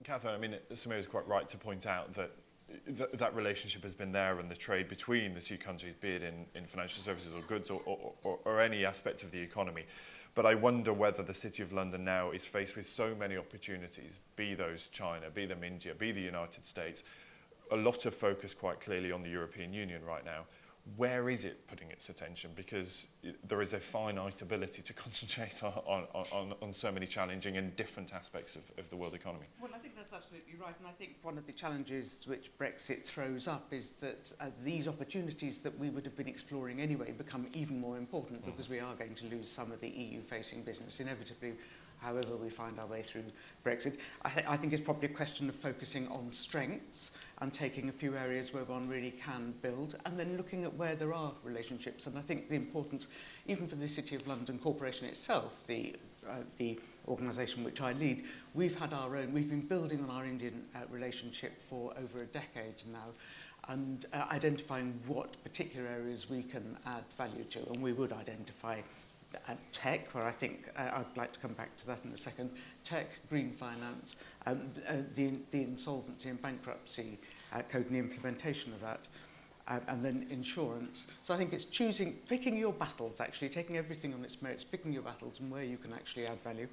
Catherine, I mean, Samir is quite right to point out that that relationship has been there, and the trade between the two countries, be it in financial services or goods or any aspect of the economy. But I wonder whether the City of London now is faced with so many opportunities, be those China, be them India, be the United States, a lot of focus quite clearly on the European Union right now. Where is it putting its attention? Because there is a finite ability to concentrate on so many challenging and different aspects of the world economy. Well, I think that's absolutely right. And I think one of the challenges which Brexit throws up is that these opportunities that we would have been exploring anyway become even more important because we are going to lose some of the EU-facing business inevitably, however we find our way through Brexit. I think it's probably a question of focusing on strengths and taking a few areas where one really can build, and then looking at where there are relationships. And I think the importance, even for the City of London Corporation itself, the organisation which I lead, we've been building on our Indian relationship for over a decade now, and identifying what particular areas we can add value to. And we would identify tech, where I think I'd like to come back to that in a second, tech, green finance, the insolvency and bankruptcy code and the implementation of that, and then insurance. So I think it's picking your battles, actually, taking everything on its merits, picking your battles and where you can actually add value.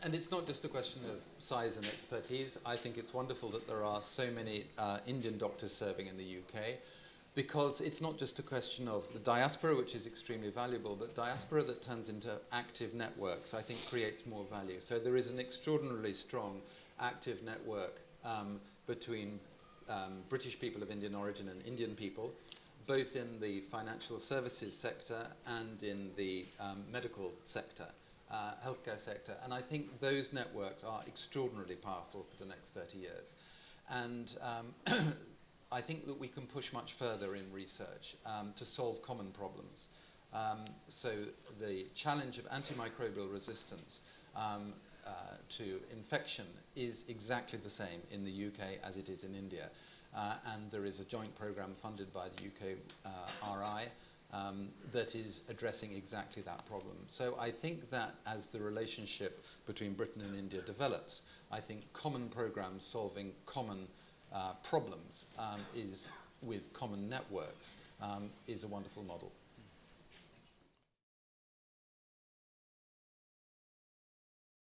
And it's not just a question of size and expertise. I think it's wonderful that there are so many Indian doctors serving in the UK, because it's not just a question of the diaspora, which is extremely valuable, but diaspora that turns into active networks, I think, creates more value. So there is an extraordinarily strong active network between British people of Indian origin and Indian people, both in the financial services sector and in the medical sector, healthcare sector. And I think those networks are extraordinarily powerful for the next 30 years. And I think that we can push much further in research to solve common problems. So the challenge of antimicrobial resistance to infection is exactly the same in the UK as it is in India. And there is a joint programme funded by the UK RI that is addressing exactly that problem. So I think that as the relationship between Britain and India develops, I think common programmes solving common problems is with common networks is a wonderful model.